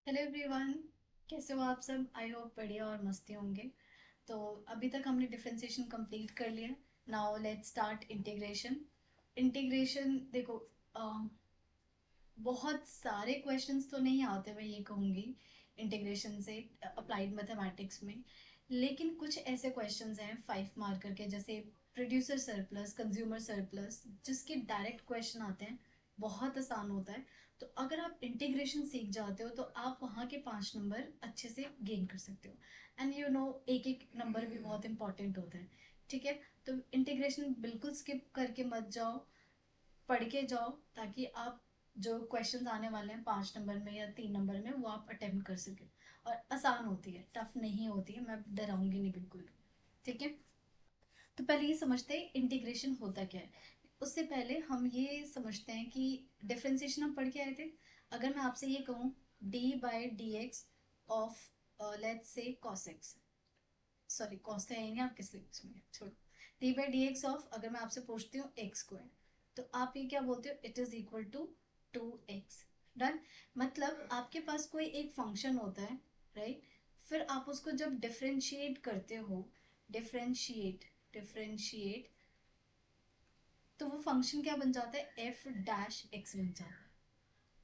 Hello everyone, कैसे हो आप सब। आई होप बढ़िया और मस्ती होंगे। तो अभी तक हमने डिफरेंशिएशन कंप्लीट कर लिया। Now let's start integration. Integration देखो, बहुत सारे क्वेश्चंस तो नहीं आते, मैं ये कहूँगी इंटीग्रेशन से अप्लाइड मैथमेटिक्स में। लेकिन कुछ ऐसे क्वेश्चंस हैं 5 मार्कर के, जैसे प्रोड्यूसर सरप्लस, कंज्यूमर सरप्लस, जिसके डायरेक्ट क्वेश्चन आते हैं। बहुत आसान होता है। तो अगर आप इंटीग्रेशन सीख जाते हो तो आप वहाँ के 5 नंबर अच्छे से गेन कर सकते हो। एंड यू नो, एक एक नंबर भी बहुत इंपॉर्टेंट होता है। ठीक है। तो इंटीग्रेशन बिल्कुल स्किप करके मत जाओ, पढ़ के जाओ, ताकि आप जो क्वेश्चंस आने वाले हैं 5 नंबर में या 3 नंबर में वो आप अटेम्प्ट कर सके। और आसान होती है, टफ नहीं होती है, मैं डराऊंगी नहीं बिल्कुल भी। ठीक है। तो पहले ये समझते हैं इंटीग्रेशन होता क्या है। उससे पहले हम ये समझते हैं कि डिफरेंशिएशन हम पढ़ के आए थे। अगर मैं आपसे ये कहूँ D by D x of let's say cos x, sorry cos तो है ही नहीं आपके स्लिप्स में, छोड़ो। D by D x of, अगर मैं आपसे पूछती हूँ एक्स स्क्वायर, तो आप ये क्या बोलते हो, it is equal to 2x। Done. मतलब आपके पास कोई एक फंक्शन होता है, राइट। फिर आप उसको जब डिफरेंशिएट करते हो, डिफरेंशिएट डिफरेंशिएट, तो वो फंक्शन क्या बन जाता है, एफ डैश एक्स बन जाता है।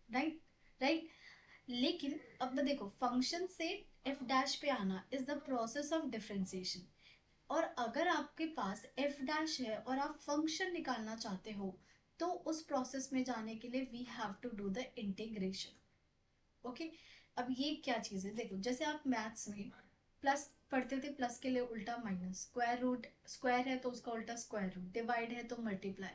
राइट। राइट। लेकिन अब देखो, फंक्शन से एफ डैश पे आना is the process of differentiation. और अगर आपके पास एफ डैश है और आप फंक्शन निकालना चाहते हो, तो उस प्रोसेस में जाने के लिए we have to do the integration. Okay. अब ये क्या चीज़ है, देखो जैसे आप मैथ्स में प्लस पढ़ते थे, प्लस के लिए उल्टा माइनस, स्क्वायर रूट, स्क्वायर है तो उसका उल्टा स्क्वायर रूट, डिवाइड है तो मल्टीप्लाई।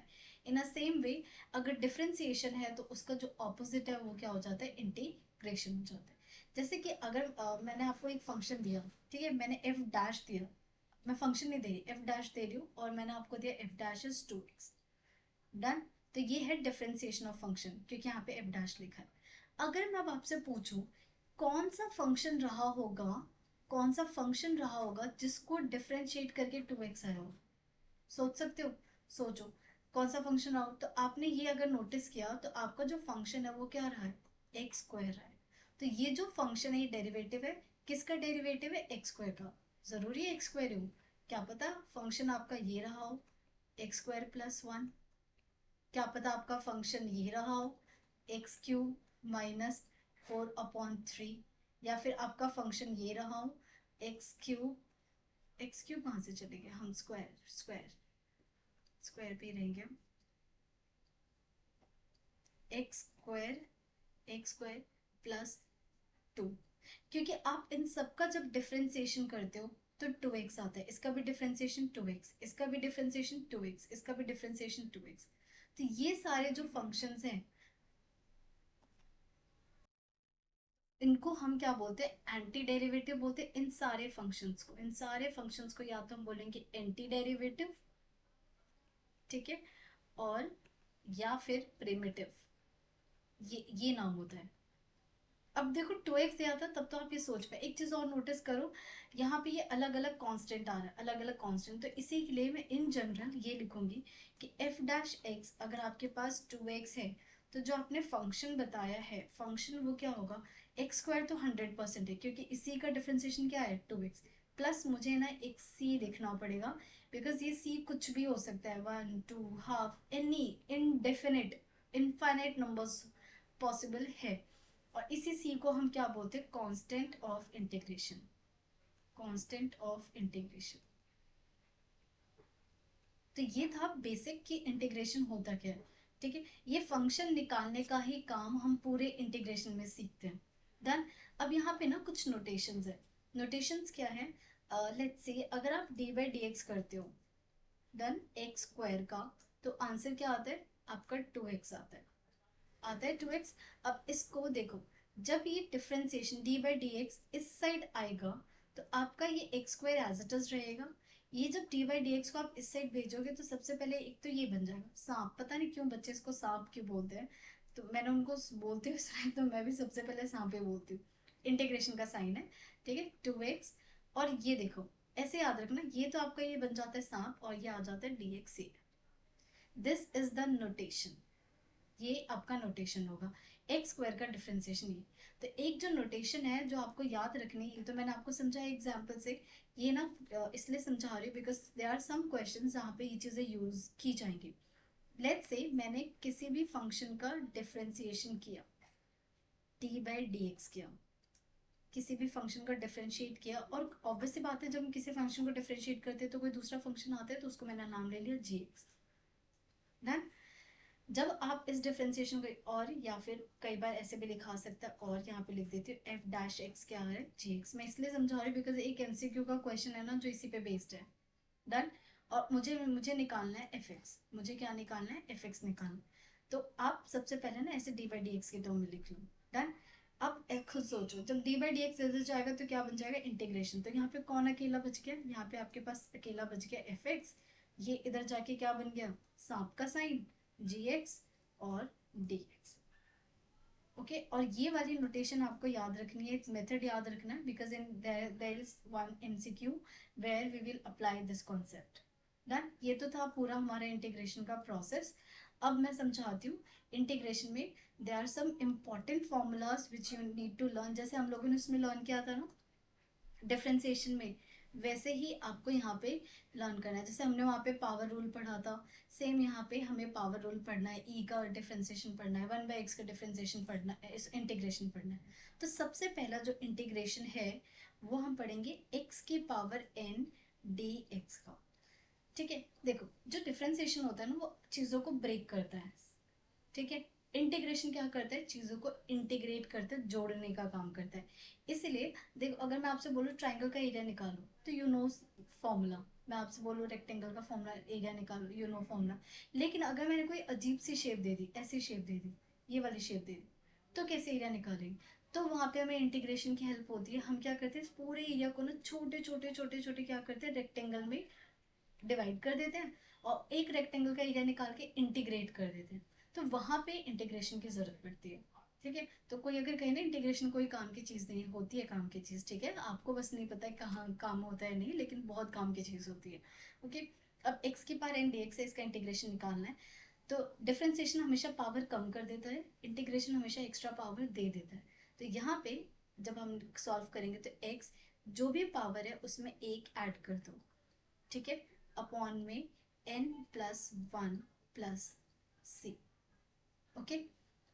इन अ सेम वे, अगर डिफरेंशिएशन है तो उसका जो ऑपोजिट है वो क्या हो जाता है, इंटीग्रेशन हो जाता है। जैसे कि अगर मैंने आपको एक फंक्शन दिया, ठीक है, मैंने एफ डैश दिया, मैं फंक्शन नहीं दे रही, एफ डैश दे रही हूँ, और मैंने आपको दिया F dash is 2x। Done. तो ये है डिफरेंशिएशन ऑफ फंक्शन, क्योंकि यहाँ पे एफ डैश लिखा है। अगर मैं अब आपसे पूछूं, कौन सा फंक्शन रहा होगा, कौन सा फंक्शन रहा होगा जिसको डिफरेंशिएट करके 2x आया हो। सोच सकते हो। सोचो, कौन सा फंक्शन रहा हो। तो आपने ये अगर नोटिस किया तो आपका जो फंक्शन है वो क्या रहा है, एक्स स्क्वायर रहा है। तो ये जो फंक्शन है ये डेरिवेटिव है, किसका डेरिवेटिव है, एक्स स्क्वायर का। जरूरी है एक्स स्क्वायर हो, क्या पता फंक्शन आपका ये रहा हो, एक्स स्क्वायर प्लस 1। क्या पता आपका फंक्शन ये रहा हो, एक्स क्यूब माइनस 4/3। या फिर आपका फंक्शन ये रहा हो, एक्स क्यूब, एक्स क्यूब कहाँ से चले गए हम, स्क्वायर स्क्वायर, स्क्वायर पे ही रहेंगे हम। X square, x square plus 2। क्योंकि आप इन सब का जब डिफरेंशिएशन करते हो तो 2x आता है, इसका भी डिफरेंशिएशन 2x, इसका भी डिफरेंशिएशन 2x, इसका भी डिफरेंशिएशन 2x। तो ये सारे जो फंक्शंस हैं, इनको हम क्या बोलते हैं, एंटी डेरिवेटिव बोलते हैं। इन सारे फंक्शंस को, इन सारे फंक्शंस को या तो हम बोलेंगे एंटी डेरिवेटिव, ठीक है, और या फिर प्रिमिटिव, ये नाम होता है। अब देखो 2x दिया था, तब तो आप ये सोच पाए। एक चीज और नोटिस करो, यहाँ पे ये अलग अलग कांस्टेंट आ रहा है, अलग अलग कांस्टेंट। तो इसी के लिए मैं इन जनरल ये लिखूंगी कि एफ डैश एक्स, अगर आपके पास 2x है, तो जो आपने फंक्शन बताया है, फंक्शन वो क्या होगा, एक्स स्क्वायर तो 100% है, क्योंकि इसी का डिफरेंशिएशन क्या है, 2x। प्लस मुझे ना एक सी लिखना पड़ेगा, बिकॉज ये सी कुछ भी हो सकता है, 1 2 half, any indefinite, infinite numbers possible है। और इसी सी को हम क्या बोलते हैं, constant of integration, constant of integration. तो ये था बेसिक कि इंटीग्रेशन होता क्या है। ठीक है। ये फंक्शन निकालने का ही काम हम पूरे इंटीग्रेशन में सीखते हैं। डन। अब यहाँ पे ना कुछ नोटेशंस है। नोटेशंस क्या है, लेट्स से अगर आप डी बाई डी एक्स करते हो, डन, एक्स स्क्वायर का, तो आंसर क्या आता है आपका, 2x आता है, आता है 2x। अब इसको देखो, जब ये differentiation D by D X इस साइड आएगा, तो आपका ये X square as it is रहेगा। ये जब डी बाई डी एक्स को आप इस साइड भेजोगे तो सबसे पहले एक तो ये बन जाएगा सांप, पता नहीं क्यों बच्चे इसको सांप क्यों बोलते हैं, तो मैंने उनको बोलते हुए सुना है, तो मैं भी सबसे पहले सांप ही बोलती हूँ। इंटीग्रेशन का साइन है, ठीक है, 2x। और ये देखो, ऐसे याद रखना, ये तो आपका ये बन जाता है सांप, और ये आ जाता है D x. This is the notation, ये आपका नोटेशन होगा। एक्स स्क्वायर का डिफरेंशिएशन ये। तो एक जो नोटेशन है जो आपको याद रखनी है, तो मैंने आपको समझाया एग्जाम्पल से, ये ना इसलिए समझा रही हूँ because there are some question जहाँ पे ये चीज़ें यूज की जाएंगी। लेट्स से मैंने किसी भी फंक्शन का डिफरेंशिएशन किया, डी बाई डी एक्स किया, किसी भी फंक्शन का डिफरेंशिएट किया, और ऑब्वियस सी बात है जब हम किसी फंक्शन को डिफरेंशिएट करते हैं तो कोई दूसरा फंक्शन आता है, तो उसको मैंने नाम ले लिया जी एक्स। डन। जब आप इस डिफरेंशिएशन को, और या फिर कई बार ऐसे भी लिखा सकता है, और यहाँ पे लिख देती हूँ एफ डैश एक्स क्या है जी एक्स। मैं इसलिए समझा रही हूँ बिकॉज एक एमसीक्यू का क्वेश्चन है ना जो इसी पे बेस्ड है। डन। और मुझे मुझे निकालना है एफ एक्स, मुझे क्या निकालना है एफ एक्स निकालना है। तो आप सबसे पहले ना ऐसे डी बाई डी एक्स के टर्म में लिख लो। डन। अब खुद सोचो, जब डी बाई डी एक्स इधर जाएगा तो क्या बन जाएगा इंटीग्रेशन। तो यहाँ पे कौन अकेला बच गया, यहाँ पे आपके पास अकेला बच गया एफ एक्स। ये इधर जाके क्या बन गया, सांप का साइन जी एक्स और डी एक्स। ओके, और ये वाली नोटेशन आपको याद रखनी है, मेथड याद रखना है, because in there is one MCQ where we will apply this concept. Done. ये तो था पूरा हमारा इंटीग्रेशन का प्रोसेस। अब मैं समझाती हूँ इंटीग्रेशन में there are some important formulas which you need to learn. जैसे हम लोगों ने उसमें लर्न किया था ना डिफ्रेंसिएशन में, वैसे ही आपको यहाँ पे लर्न करना है। जैसे हमने वहाँ पे पावर रूल पढ़ा था, सेम यहाँ पे हमें पावर रूल पढ़ना है, ई का डिफ्रेंसिएशन पढ़ना है, वन बाई एक्स का डिफ्रेंसिएशन पढ़ना है, इस इंटीग्रेशन पढ़ना है। तो सबसे पहला जो इंटीग्रेशन है वो हम पढ़ेंगे एक्स की पावर एन डी एक्स का। ठीक है, देखो जो डिफ्रेंसिएशन होता है ना वो चीज़ों को ब्रेक करता है। ठीक है, इंटीग्रेशन क्या करता है, चीज़ों को इंटीग्रेट करता है, जोड़ने का काम करता है। इसीलिए देखो, अगर मैं आपसे बोलूँ ट्राइंगल का एरिया निकालो तो यू नो फॉर्मूला, मैं आपसे बोलूँ रेक्टेंगल का फॉर्मूला एरिया निकालो, यू नो फॉर्मूला। लेकिन अगर मैंने कोई अजीब सी शेप दे दी, ऐसी शेप दे दी, ये वाली शेप दे दी, तो कैसे एरिया निकालेंगे। तो वहाँ पे हमें इंटीग्रेशन की हेल्प होती है। हम क्या करते हैं, इस पूरे एरिया को ना छोटे छोटे छोटे छोटे क्या करते हैं, रेक्टेंगल में डिवाइड कर देते हैं, और एक रेक्टेंगल का एरिया निकाल के इंटीग्रेट कर देते हैं। तो वहां पे इंटीग्रेशन की जरूरत पड़ती है। ठीक है, तो कोई अगर कहे ना इंटीग्रेशन कोई काम की चीज नहीं होती है, काम की चीज, ठीक है, आपको बस नहीं पता है कहाँ काम होता है नहीं, लेकिन बहुत काम की चीज होती है। ओके, अब एक्स की पावर एन डी एक्स है, इसका इंटीग्रेशन निकालना है। तो डिफ्रेंसिएशन हमेशा पावर कम कर देता है, इंटीग्रेशन हमेशा एक्स्ट्रा पावर दे देता है। तो यहाँ पे जब हम सॉल्व करेंगे तो एक्स जो भी पावर है उसमें एक ऐड कर दो। ठीक है, अपॉन में n plus one plus C. Okay,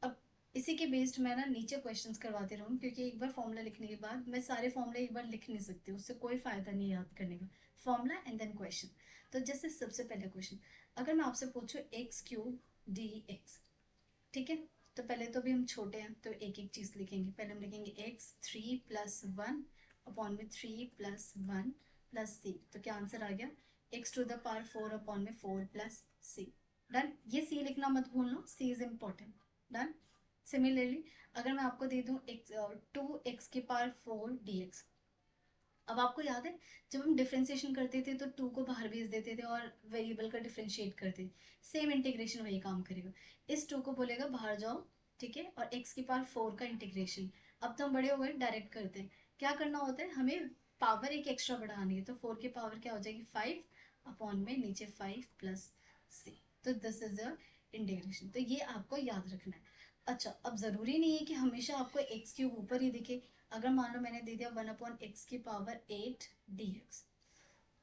अब इसी के बेस्ड मैं ना नीचे क्वेश्चंस करवाते रहूँ, क्योंकि एक बार फॉर्मूला लिखने के बाद मैं सारे फॉर्मूला एक बार लिख नहीं सकती, उससे कोई फायदा नहीं याद करने का। Formula and then question. तो जैसे सबसे पहले क्वेश्चन, अगर मैं आपसे पूछूं एक्स क्यूब डी एक्स, ठीक है, तो पहले तो भी हम छोटे हैं तो एक एक चीज लिखेंगे। पहले हम लिखेंगे X three plus one upon में three plus one plus C. तो क्या आंसर आ गया, X to the power four upon में फोर प्लस सी। डन। ये सी लिखना मत भूलना, C is important. Done. Similarly अगर मैं आपको दे दूं एक्स टू एक्स की पावर फोर डी एक्स, अब आपको याद है जब हम डिफरेंशिएशन करते थे तो टू को बाहर भेज देते थे और वेरिएबल का डिफरेंशिएट करते थे। सेम इंटीग्रेशन वही काम करेगा, इस टू को बोलेगा बाहर जाओ, ठीक है, और एक्स की पावर फोर का इंटीग्रेशन। अब तो हम बड़े हो गए, डायरेक्ट करते हैं। क्या करना होता है, हमें पावर एक एक्स्ट्रा बढ़ानी है, तो फोर की पावर क्या हो जाएगी फाइव अपॉन में नीचे फाइव प्लस सी। तो दिस इज द इंटीग्रेशन। तो ये आपको याद रखना है। अच्छा, अब जरूरी नहीं है कि हमेशा आपको एक्स क्यूब ऊपर ही दिखे। अगर मान लो मैंने दे दिया वन अपॉन एक्स की पावर एट डी एक्स,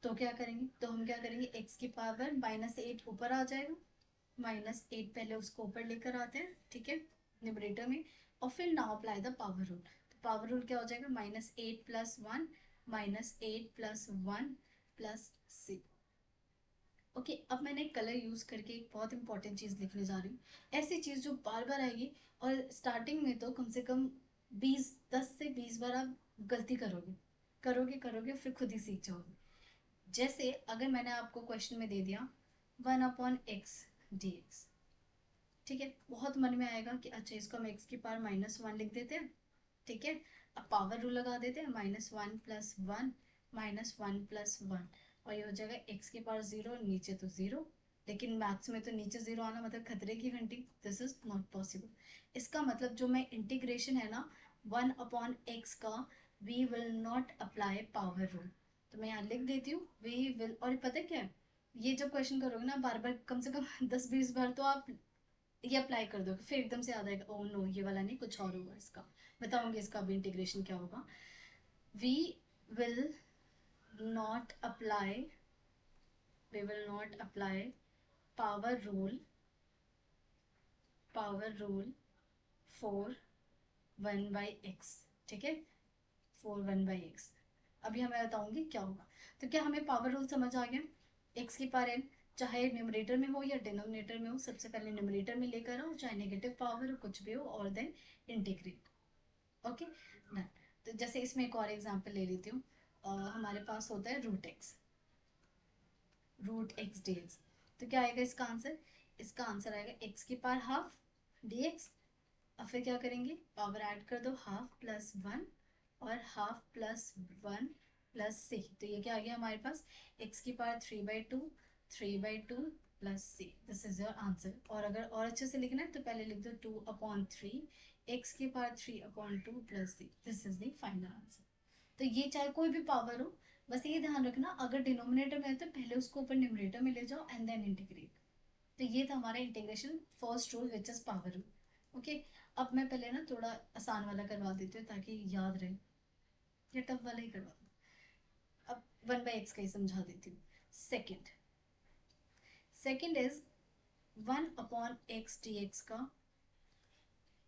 तो क्या करेंगे, तो हम क्या करेंगे, एक्स की पावर माइनस एट ऊपर आ जाएगा, माइनस एट पहले उसको ऊपर लेकर आते हैं, ठीक है, न्यूमरेटर में, और फिर now apply the power rule. तो पावर रूल क्या हो जाएगा, minus eight plus one minus eight plus one plus C. Okay, अब मैंने कलर यूज करके एक बहुत इंपॉर्टेंट चीज लिखने जा रही हूँ, ऐसी चीज जो बार बार आएगी, और स्टार्टिंग में तो कम से कम 10 से 20 बार आप गलती करोगे करोगे करोगे, फिर खुद ही सीख जाओगे। जैसे अगर मैंने आपको क्वेश्चन में दे दिया one upon x D x, ठीक है, बहुत मन में आएगा कि अच्छा इसको हम एक्स की पावर माइनस वन लिख देते हैं। ठीक है, अब पावर रूल लगा देते हैं, minus one plus one minus one plus one, और ये हो जाएगा एक्स की पावर जीरो, नीचे तो जीरो। लेकिन मैथ्स में तो नीचे जीरो आना मतलब खतरे की घंटी, दिस इज नॉट पॉसिबल। इसका मतलब जो मैं इंटीग्रेशन है ना वन अपॉन एक्स का, we will not apply power rule. तो मैं यहाँ लिख देती हूँ वी विल, और पता है क्या है, ये जब क्वेश्चन करोगे ना बार बार, कम से कम 10-20 बार तो आप ये अप्लाई कर दो, फिर एकदम से याद आएगा ओ नो ये वाला नहीं कुछ और होगा इसका। बताऊंगी इसका भी इंटीग्रेशन क्या होगा। We will not apply we will not apply power rule for 1/x। ठीक है, 4 1/x। अभी हमें बताऊंगी क्या होगा। तो क्या हमें पावर रूल समझ आ गया। एक्स की पावर एन, चाहे न्यूमरेटर में हो या डिनोमिनेटर में हो, सबसे पहले न्यूमरेटर में लेकर आओ, चाहे नेगेटिव पावर हो कुछ भी हो, और देन इंटीग्रेट। Okay done. तो जैसे इसमें एक और एग्जांपल ले लेती हूँ। हमारे पास होता है रूट एक्स डी एक्स। तो क्या आएगा इसका आंसर। इसका आंसर आएगा एक्स की पावर हाफ डी एक्स। अब फिर क्या करेंगे, पावर ऐड कर दो, हाफ प्लस वन और half plus one plus C. तो ये क्या आ गया हमारे पास, एक्स की power 3/2 3/2 plus C. This is your answer. और अगर और अच्छे से लिखना है तो पहले लिख दो 2/3 एक्स की power 3/2 plus C. This is the final answer. तो ये चाहे कोई भी पावर हो, बस ये ध्यान रखना अगर डिनोमिनेटर में है तो पहले उसको ऊपर न्यूमरेटर में ले जाओ एंड देन इंटीग्रेट। तो ये था हमारा integration first rule which is power rule. Okay, अब मैं पहले ना थोड़ा आसान वाला करवा देती हूँ ताकि याद रहे, या टफ वाला ही करवा दूँ। अब 1/x का ही समझा देती हूँ। Second second is 1/x dx का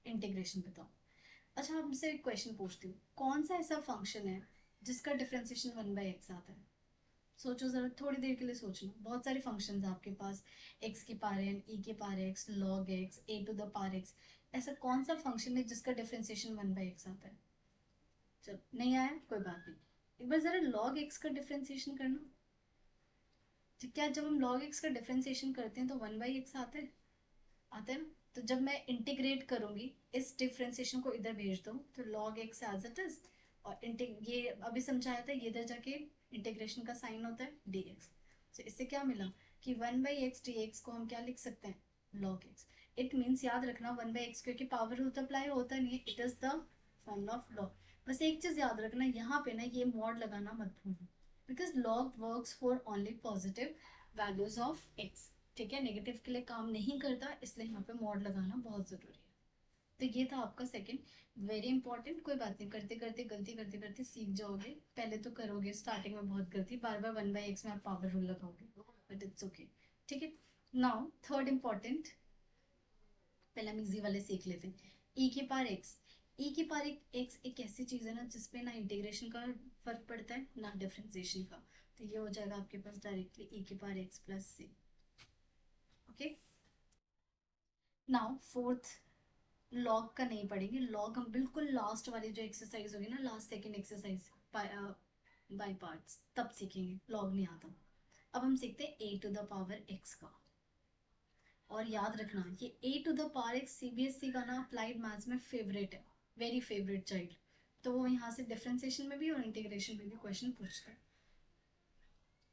इंटीग्रेशन बताओ। अच्छा, हमसे एक क्वेश्चन पूछती हूँ, कौन सा ऐसा फंक्शन है जिसका डिफरेंशिएशन 1/x आता है। सोचो जरा, थोड़ी देर के लिए सोचना। बहुत सारे फंक्शंस हैं आपके पास, एक्स की पावर एन, ई की power X, log X, A to the power X. ऐसा कौन सा फंक्शन है जिसका डिफरेंशिएशन 1/x आता है। चल नहीं आया कोई बात नहीं, एक बार जरा लॉग एक्स का डिफरेंशिएशन करना। तो क्या जब हम लॉग एक्स का डिफरेंशिएशन करते हैं तो 1/x आते हैं ना। तो जब मैं इंटीग्रेट करूंगी, इस डिफरेंशिएशन को इधर भेज दो तो log X as it is, और ये अभी समझाया था, ये इधर जाके इंटीग्रेशन का साइन होता है dx। तो इससे क्या मिला कि 1/x dx को हम क्या लिख सकते हैं, log x। इट मीन्स याद रखना 1/x क्योंकि पावर रूल अप्लाई होता नहीं है, it is the formula of log। बस एक चीज याद रखना, यहाँ पे ना ये मॉड लगाना मत भूलना, because log works for only positive values of x। ठीक है, नेगेटिव के लिए काम नहीं करता, इसलिए यहाँ पे मॉड लगाना बहुत जरूरी है। तो ये था आपका सेकंड, वेरी इंपॉर्टेंट। कोई बात नहीं, करते करते गलती करते करते सीख जाओगे। पहले तो करोगे स्टार्टिंग में बहुत गलती, बार बार 1/x में आप पावर रूल लगाओगे, बट इट्स ओके। ठीक है, नाउ थर्ड इंपॉर्टेंट, पहले हम इजी वाले सीख लेते हैं। ई की पावर एक्स। ई की पावर एक्स एक ऐसी चीज है ना जिसपे ना इंटीग्रेशन का फर्क पड़ता है ना डिफरेंशिएशन का। तो ये हो जाएगा आपके पास डायरेक्टली ई की power x plus C. Okay, now fourth, log का नहीं पढ़ेंगे। लॉग हम बिल्कुल लास्ट वाली जो एक्सरसाइज होगी ना, last second exercise by parts, तब सीखेंगे, लॉग नहीं आता। अब हम सीखते हैं A to the power X का। और याद रखना ये A to the power X CBSE का ना अप्लाइड मैथ्स में फेवरेट है, वेरी फेवरेट चाइल्ड। तो वो यहाँ से डिफरेंशिएशन में भी और इंटीग्रेशन में भी क्वेश्चन पूछता है।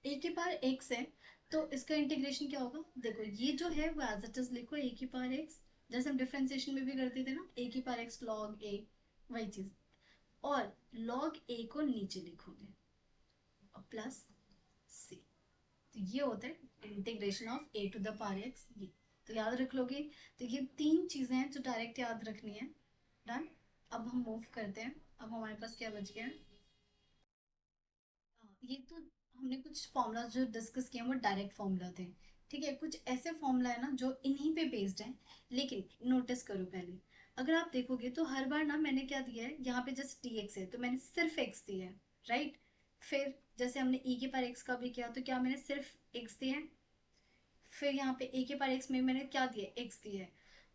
ए की पावर एक्स है तो इसका इंटीग्रेशन क्या होगा, देखो ये जो है वो एज इट इज लिखो ए की पावर एक्स, जैसे हम डिफरेंशिएशन में भी करते थे ना, ए की पावर एक्स लॉग ए, वही चीज। और लॉग ए को नीचे लिखोगे और प्लस सी। तो ये होता है integration of A to the power X. ये तो याद रख लोगे। तो ये तीन चीजें हैं जो डायरेक्ट याद रखनी है। डन। अब हम मूव करते हैं। अब हमारे पास क्या बच गया है, ये तो हमने कुछ फॉर्मूला जो डिस्कस किए हैं वो डायरेक्ट फॉर्मूला थे। ठीक है, कुछ ऐसे फॉर्मूला है ना जो इन्हीं पे बेस्ड हैं। लेकिन नोटिस करो पहले, अगर आप देखोगे तो हर बार ना मैंने क्या दिया है, यहाँ पे जस्ट डी एक्स है तो मैंने सिर्फ एक्स दिया है, राइट। फिर जैसे हमने ई के पार एक्स का भी किया तो क्या मैंने सिर्फ एक्स दिया है। फिर यहाँ पे ए के पार एक्स में मैंने क्या दिया, एक्स दिया है।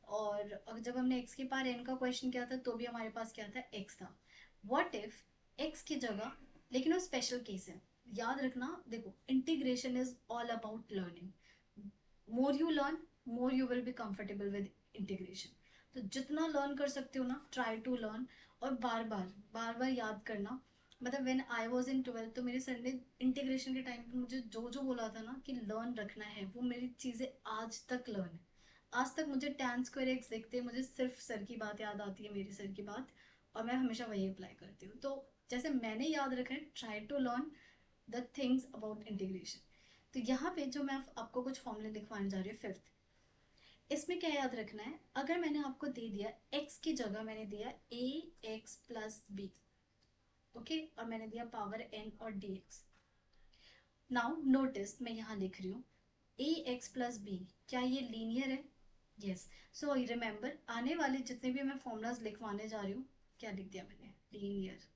और जब हमने एक्स के पार एन का क्वेश्चन किया था तो भी हमारे पास क्या था, एक्स था। व्हाट इफ एक्स की जगह, लेकिन वो स्पेशल केस है, याद रखना। देखो integration is all about learning, more you learn more you will be comfortable with integration. तो जितना लर्न कर सकते हो ना, ट्राई टू लर्न। और बार बार याद करना। मतलब when I was in 12th तो मेरे सर ने इंटीग्रेशन के टाइम पे मुझे जो जो बोला था ना कि लर्न रखना है, वो मेरी चीज़ें आज तक लर्न है। आज तक मुझे tan स्क्वायर एक्स देखते मुझे सिर्फ सर की बात याद आती है, मेरी सर की बात, और मैं हमेशा वही अप्लाई करती हूँ। तो जैसे मैंने याद रखा है, try to learn the things about integration. तो यहाँ पे जो मैं आपको कुछ फॉर्मूले लिखवाने जा रही हूँ, फिफ्थ, इसमें क्या याद रखना है, अगर मैंने आपको दे दिया x की जगह मैंने दिया ax+b, ओके, और मैंने दिया पावर n और dx। नाउ नोटिस मैं यहाँ लिख रही हूँ ax+b, क्या ये लीनियर है? यस। सो रिमेंबर, आने वाले जितने भी मैं फॉर्मूलाज लिखवाने जा रही हूँ, क्या लिख दिया मैंने, लीनियर।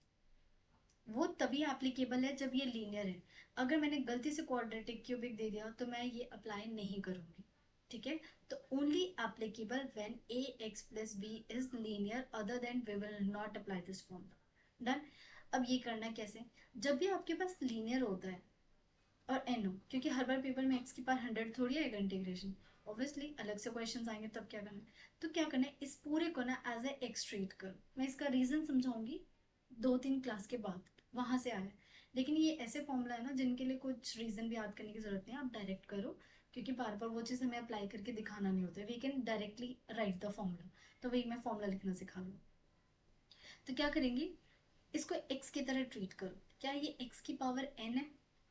वो तभी एप्लीकेबल है जब ये लीनियर है। अगर मैंने गलती से क्वाड्रेटिक क्यूबिक दे दिया तो मैं ये अप्लाई नहीं करूंगी, ठीक है? तो only applicable when A X plus B is linear, other than we will not apply this formula. Done. अब ये करना कैसे, जब भी आपके पास लीनियर होता है और एन हो, क्योंकि हर बार पेपर में एक्स की पावर 100 थोड़ी आएगा इंटीग्रेशन, ऑब्वियसली अलग से क्वेश्चन आएंगे, तब क्या करना है? तो क्या करना है, इस पूरे को ना एज ए एक्स ट्रीट करो। मैं इसका रीजन समझाऊंगी 2-3 क्लास के बाद, वहां से आया। लेकिन ये ऐसे फॉर्मूला है ना जिनके लिए कुछ रीजन भी याद करने की जरूरत नहीं है, आप डायरेक्ट करो, क्योंकि बार बार वो चीज़ हमें अप्लाई करके दिखाना नहीं होता, we can directly write the formula. तो वही मैं फॉर्मूला लिखना सिखा लूँ। तो क्या करेंगे, इसको x की तरह ट्रीट करो। क्या ये x की पावर n है?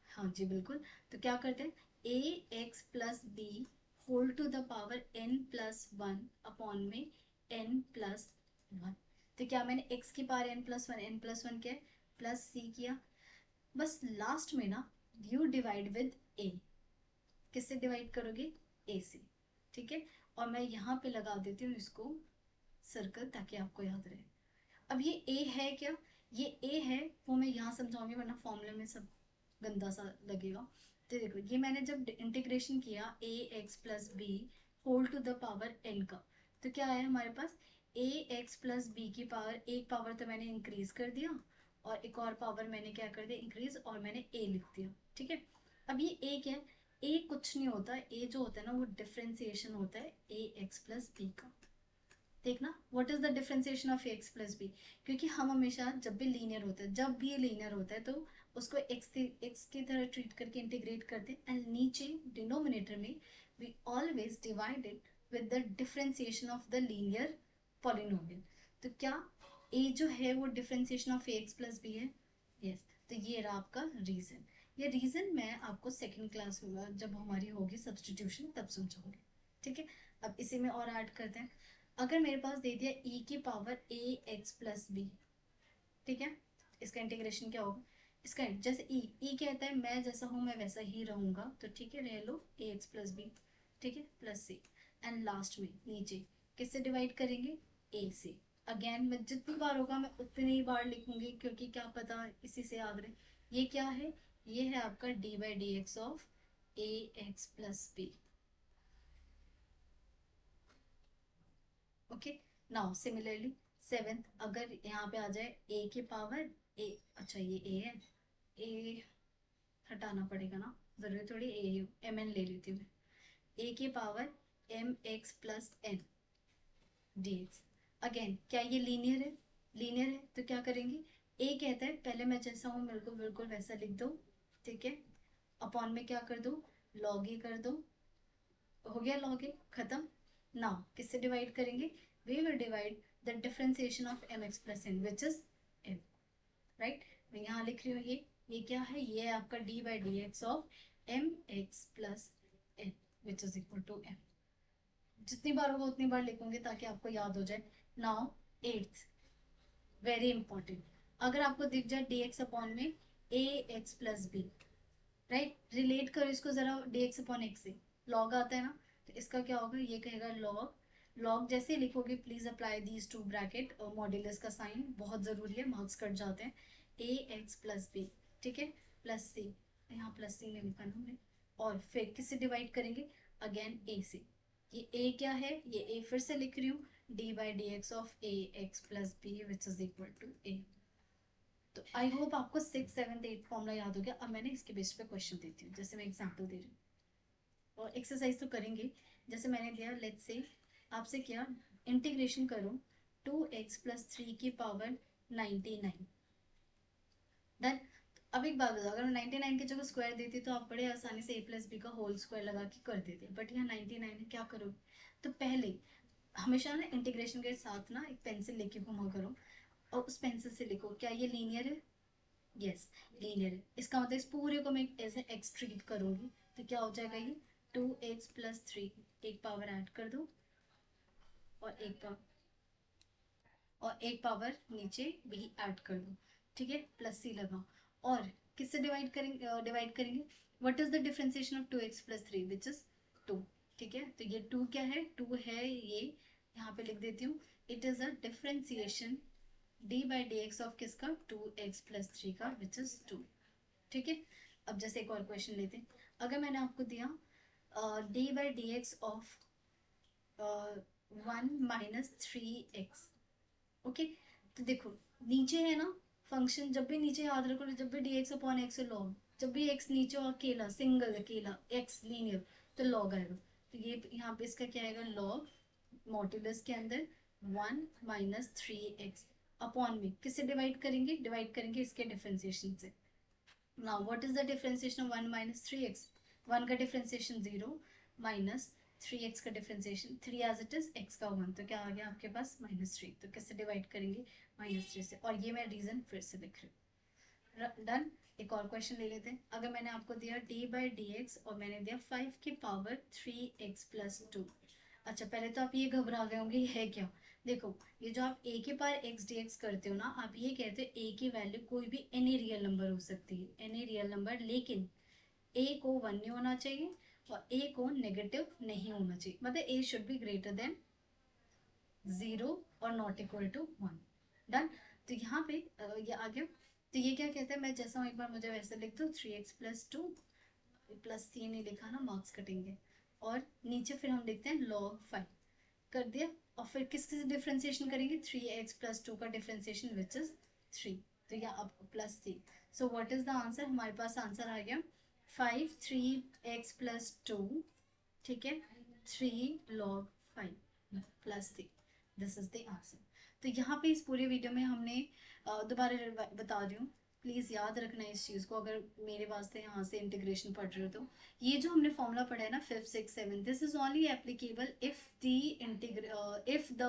हाँ जी बिल्कुल। तो क्या करते हैं, A X plus B whole to the power n+1 upon में n+1। तो क्या मैंने x की पावर n+1 क्या है, प्लस c किया। बस लास्ट में ना यू डिवाइड विद a, किससे डिवाइड करोगे, a से, ठीक है? और मैं यहाँ पे लगा देती हूँ इसको सर्कल, ताकि आपको याद रहे। अब ये a है क्या, ये a है, वो मैं यहाँ समझाऊंगी वरना फॉर्मूले में सब गंदा सा लगेगा। तो देखो, ये मैंने जब इंटीग्रेशन किया A X plus B whole to the power n का, तो क्या आया हमारे पास, ए एक्स प्लस बी की पावर, एक पावर तो मैंने इंक्रीज कर दिया और एक और पावर मैंने क्या कर दिया, इंक्रीज, और मैंने a लिख दिया, ठीक है? अब ये a क्या है, a कुछ नहीं होता, a जो होता है ना वो डिफ्रेंसिएशन होता है ए एक्स प्लस बी का। देखना, what is the differentiation of X plus B, क्योंकि हम हमेशा जब भी लीनियर होता है, जब भी ये लीनियर होता है तो उसको एक्स की तरह ट्रीट करके इंटीग्रेट करते हैं, एंड नीचे डिनोमिनेटर में we always divide it with the differentiation of the linear polynomial. तो क्या ए जो है वो differentiation of X plus B है? यस। तो ये रहा आपका रीजन। ये रीजन मैं आपको सेकेंड क्लास में जब हमारी होगी सब्सटीट्यूशन तब समझाऊंगी, ठीक है? अब इसी में और ऐड करते हैं। अगर मेरे पास दे दिया e की पावर ए एक्स प्लस बी, ठीक है? इसका इंटीग्रेशन क्या होगा, इसका जैसे e कहता है मैं जैसा हूं मैं वैसा ही रहूंगा, तो ठीक है, रह लो ए एक्स प्लस बी, ठीक है, प्लस सी। एंड लास्ट में नीचे किससे डिवाइड करेंगे, ए से। अगेन मैं जितनी बार होगा मैं उतनी ही बार लिखूंगी, क्योंकि क्या पता इसी से याद रहे। ये क्या है, ये है आपका d/dx of A X plus B. Okay. Now similarly seventh, अगर यहाँ पे आ जाए ए की पावर ए, अच्छा ये ए है, ए हटाना पड़ेगा ना, जरूरी थोड़ी ए एम एन ले लेती हूँ। ए की power M X plus N D X. Again क्या ये लीनियर है? लीनियर है, तो क्या करेंगे, ए कहता है पहले मैं जैसा हूँ बिल्कुल बिल्कुल वैसा लिख दो, ठीक है? अपॉन में क्या कर दो, लॉग ए कर दो, हो गया लॉग ए खत्म। नाउ किससे डिवाइड करेंगे, we will divide the differentiation of M X plus N which is M, right? मैं यहाँ लिख रही हूँ ये क्या है, ये है आपका d/dx of M X plus N which is equal to M. जितनी बार होगा उतनी बार लिखूंगी ताकि आपको याद हो जाए। नाउ एट्थ, वेरी इंपॉर्टेंट, अगर आपको दिख जाए dx अपॉन में A X plus B, right, relate करो इसको जरा dx अपॉन x से, लॉग आता है ना, तो इसका क्या होगा, ये कहेगा लॉग, लॉग जैसे लिखोगे please apply these two bracket, और मॉड्यूलस का साइन बहुत जरूरी है, मार्क्स कट जाते हैं। ए एक्स प्लस बी, ठीक है, प्लस सी, यहाँ प्लस सी नहीं लिखा ना हमने। और फिर किससे डिवाइड करेंगे, अगेन ए से। ये ए क्या है, ये ए फिर से लिख रही हूँ, d/dx of A X plus B which is equal to A. तो आई होप आपको 6, 7, 8 फॉर्मूला याद हो गया। अब मैंने इसके बेस पे क्वेश्चन देती हूँ, जैसे मैं एग्जांपल दे रही हूँ, और एक्सरसाइज तो करेंगे। जैसे मैंने दिया, लेट्स से आपसे क्या, इंटीग्रेशन करो 2x+3 की पावर 99। डन। अब एक बात बताओ, अगर मैं 99 की जगह स्क्वायर देती तो आप बड़े आसानी से a+b का होल स्क्वायर लगा के कर देते, बट यहाँ 99 है, क्या करो? तो पहले हमेशा ना इंटीग्रेशन के साथ ना एक पेंसिल लेके घुमा करो, और उस पेंसिल से लिखो क्या ये लीनियर है? यस, लीनियर है। इसका मतलब इस पूरे को मैं ऐसे एक्स ट्रीट करूंगी, तो क्या हो जाएगा, ये 2x+3 एक पावर ऐड कर दो और एक पावर नीचे भी ऐड कर दो, ठीक है, प्लस सी लगा। और किससे डिवाइड करेंगे what is the differentiation of 2x+3 which is 2, ठीक है। तो ये 2 क्या है, 2 है ये, यहाँ पे लिख देती हूँ, it is a differentiation d/dx of किसका, 2x+3 का विच इज 2, ठीक है। अब जैसे एक और क्वेश्चन लेते हैं, अगर मैंने आपको दिया d/dx ऑफ 1 - 3x, ओके। तो देखो नीचे है ना फंक्शन, जब भी नीचे याद रखो, जब भी dx/x लॉग, जब भी x नीचे हो अकेला सिंगल अकेला x लीनियर तो लॉग आएगा। तो ये यहाँ पे इसका क्या आएगा, लॉग मॉड्यूलस के अंदर 1 - 3x अपॉन में किससे डिवाइड करेंगे इसके डिफरेंशिएशन से। Now what is the differentiation of 1 - 3x, 1 का डिफरेंशिएशन 0 माइनस 3x का differentiation 3 as it is, x का 1, तो क्या आ गया आपके पास -3। तो किससे डिवाइड करेंगे, -3 से। और ये मैं रीजन फिर से लिख रही हूँ। डन। एक और क्वेश्चन ले लेते हैं, अगर मैंने आपको दिया d/dx और मैंने दिया 5 की पावर 3x+2। अच्छा पहले तो आप ये घबरा गए होंगे है क्या, देखो ये जो आप a के पावर x dx करते हो ना, आप ये कहते हो a की वैल्यू कोई भी एनी रियल नंबर हो सकती है, एनी रियल नंबर, लेकिन a को 1 नहीं होना चाहिए और a को नेगेटिव नहीं होना चाहिए, मतलब a should be greater than 0 और नॉट इक्वल टू 1। डन। तो यहाँ पे ये आ गया। तो ये क्या कहते हैं, मैं जैसा हूँ एक बार मुझे वैसे लिख दो, 3x+2 प्लस सी नहीं लिखा ना, मार्क्स कटेंगे। और नीचे फिर हम लिखते हैं log 5 कर दिया। और फिर किसके डिफ्रेंसिएशन करेंगे, 3x+2 का डिफ्रेंसिएशन विच इज 3, तो यहाँ अब plus C. So what is the answer, हमारे पास आंसर आ गया 5 3x+2, ठीक है, 3 log 5 plus C, this is the answer. तो यहाँ पे इस पूरे वीडियो में हमने दोबारा बता रही हूँ, प्लीज़ याद रखना इस चीज़ को, अगर मेरे वास्ते यहाँ से इंटीग्रेशन पढ़ रहे हो तो ये जो हमने फॉर्मूला पढ़ा है ना 5 6 7, this is only applicable if the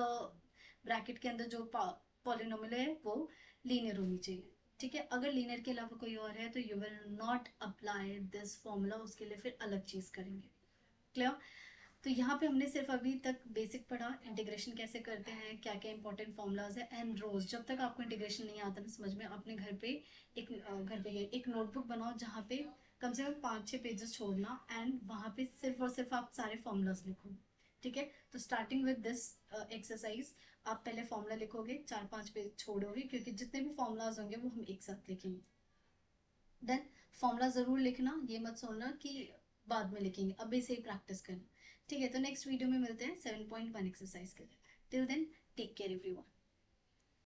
bracket के अंदर जो पॉलिनोमियल है वो लीनियर होनी चाहिए, ठीक है। अगर लीनियर के अलावा कोई और है तो you will not apply this formula, उसके लिए फिर अलग चीज़ करेंगे, क्लियर। तो यहाँ पे हमने सिर्फ अभी तक बेसिक पढ़ा, इंटीग्रेशन कैसे करते हैं, क्या क्या इंपॉर्टेंट फॉर्मूलाज है एंड रोज। जब तक आपको इंटीग्रेशन नहीं आता ना समझ में, अपने घर पे एक नोटबुक बनाओ जहाँ पे कम से कम 5 6 पेजेस छोड़ना एंड वहाँ पे सिर्फ और सिर्फ आप सारे फॉर्मूलाज लिखो, ठीक है। तो स्टार्टिंग विद दिस एक्सरसाइज, आप पहले फॉर्मूला लिखोगे, 4 5 पेज छोड़ोगे, क्योंकि जितने भी फॉर्मूलाज होंगे वो हम एक साथ लिखेंगे। देन फॉर्मूला जरूर लिखना, ये मत सोचना कि बाद में लिखेंगे, अभी से ही प्रैक्टिस करना, ठीक है। तो नेक्स्ट वीडियो में मिलते हैं 7.1 एक्सरसाइज के लिए। Till then take care everyone.